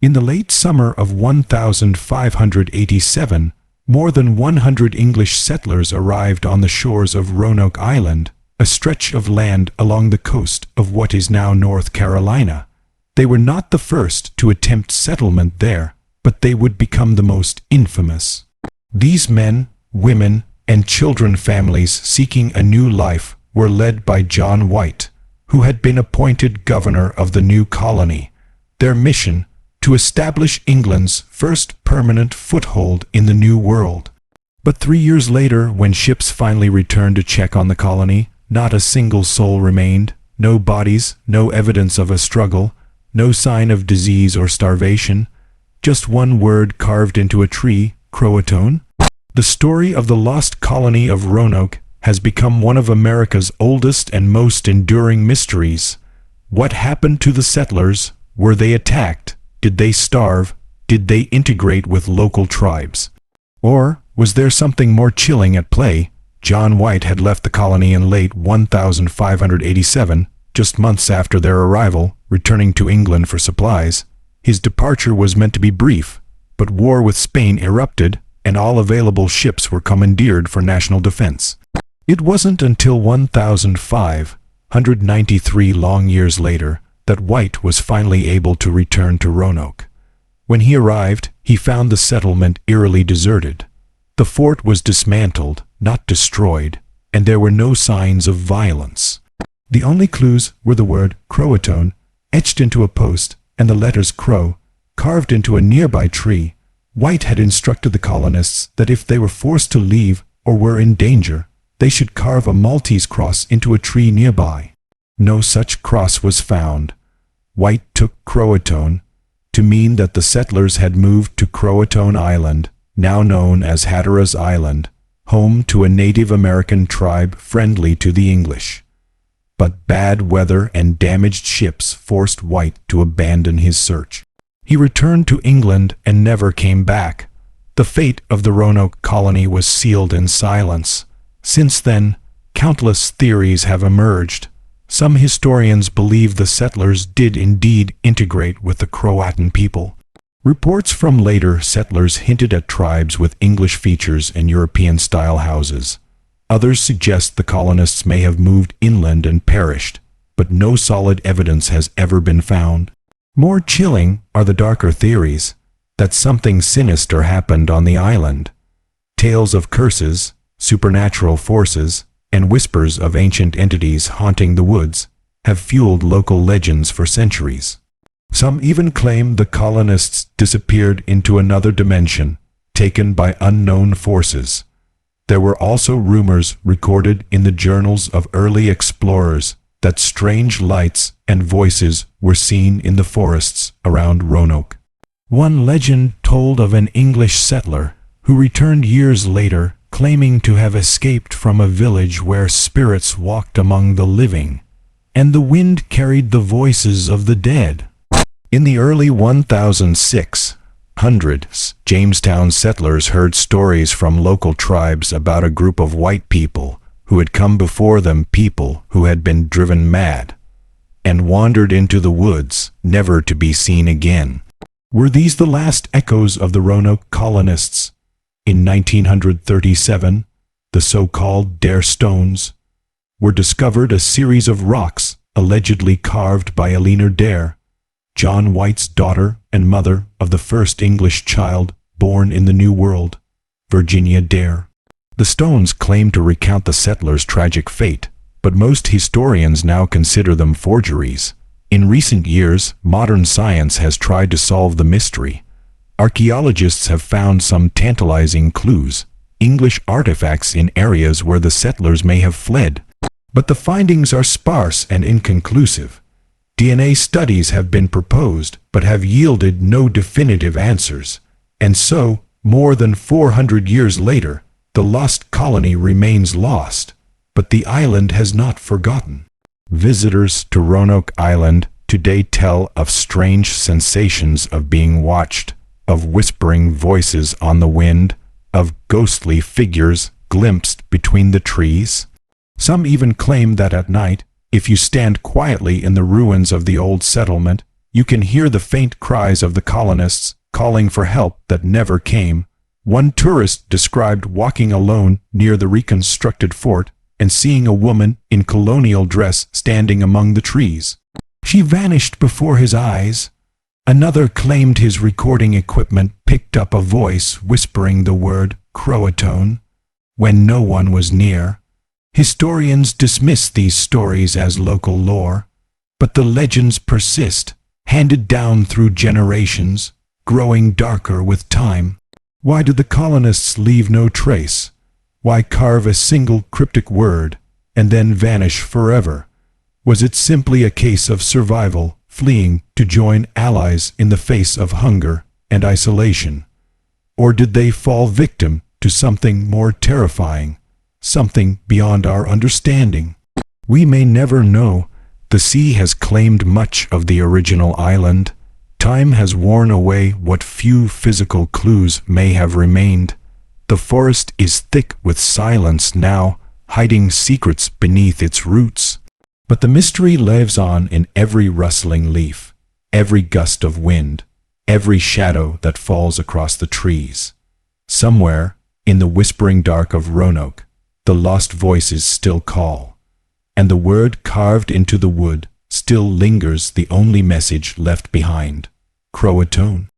In the late summer of 1587, more than 100 English settlers arrived on the shores of Roanoke Island, a stretch of land along the coast of what is now North Carolina. They were not the first to attempt settlement there, but they would become the most infamous. These men, women, and children families seeking a new life were led by John White, who had been appointed governor of the new colony. Their mission, to establish England's first permanent foothold in the New World. But 3 years later, when ships finally returned to check on the colony, not a single soul remained, no bodies, no evidence of a struggle, no sign of disease or starvation, just one word carved into a tree, CROATOAN. The story of the lost colony of Roanoke has become one of America's oldest and most enduring mysteries. What happened to the settlers? Were they attacked? Did they starve? Did they integrate with local tribes? Or was there something more chilling at play? John White had left the colony in late 1587, just months after their arrival, returning to England for supplies. His departure was meant to be brief, but war with Spain erupted, and all available ships were commandeered for national defense. It wasn't until 1593 long years later that White was finally able to return to Roanoke. When he arrived, he found the settlement eerily deserted. The fort was dismantled, not destroyed, and there were no signs of violence. The only clues were the word CROATOAN etched into a post and the letters CRO carved into a nearby tree. White had instructed the colonists that if they were forced to leave or were in danger, they should carve a Maltese cross into a tree nearby. No such cross was found. White took CROATOAN to mean that the settlers had moved to CROATOAN Island, now known as Hatteras Island, home to a Native American tribe friendly to the English. But bad weather and damaged ships forced White to abandon his search. He returned to England and never came back. The fate of the Roanoke colony was sealed in silence. Since then, countless theories have emerged. Some historians believe the settlers did indeed integrate with the Croatan people. Reports from later settlers hinted at tribes with English features and European-style houses. Others suggest the colonists may have moved inland and perished, but no solid evidence has ever been found. More chilling are the darker theories that something sinister happened on the island. Tales of curses, supernatural forces, and whispers of ancient entities haunting the woods have fueled local legends for centuries. Some even claim the colonists disappeared into another dimension, taken by unknown forces. There were also rumors recorded in the journals of early explorers that strange lights and voices were seen in the forests around Roanoke. One legend told of an English settler who returned years later claiming to have escaped from a village where spirits walked among the living, and the wind carried the voices of the dead. In the early 1600s, Jamestown settlers heard stories from local tribes about a group of white people who had come before them, people who had been driven mad and wandered into the woods, never to be seen again. Were these the last echoes of the Roanoke colonists? In 1937, the so-called Dare Stones were discovered, a series of rocks allegedly carved by Eleanor Dare, John White's daughter and mother of the first English child born in the New World, Virginia Dare. The stones claim to recount the settlers' tragic fate, but most historians now consider them forgeries. In recent years, modern science has tried to solve the mystery. Archaeologists have found some tantalizing clues, English artifacts in areas where the settlers may have fled. But the findings are sparse and inconclusive. DNA studies have been proposed, but have yielded no definitive answers. And so, more than 400 years later, the lost colony remains lost, but the island has not forgotten. Visitors to Roanoke Island today tell of strange sensations of being watched, of whispering voices on the wind, of ghostly figures glimpsed between the trees. Some even claim that at night, if you stand quietly in the ruins of the old settlement, You can hear the faint cries of the colonists calling for help that never came. One tourist described walking alone near the reconstructed fort and seeing a woman in colonial dress standing among the trees. She vanished before his eyes. Another claimed his recording equipment picked up a voice whispering the word CROATOAN when no one was near. Historians dismiss these stories as local lore, but the legends persist, handed down through generations, growing darker with time. Why did the colonists leave no trace? Why carve a single cryptic word and then vanish forever? Was it simply a case of survival, fleeing to join allies in the face of hunger and isolation? Or did they fall victim to something more terrifying, something beyond our understanding? We may never know. The sea has claimed much of the original island. Time has worn away what few physical clues may have remained. The forest is thick with silence now, hiding secrets beneath its roots. But the mystery lives on in every rustling leaf, every gust of wind, every shadow that falls across the trees. Somewhere, in the whispering dark of Roanoke, the lost voices still call, and the word carved into the wood still lingers, the only message left behind: CROATOAN.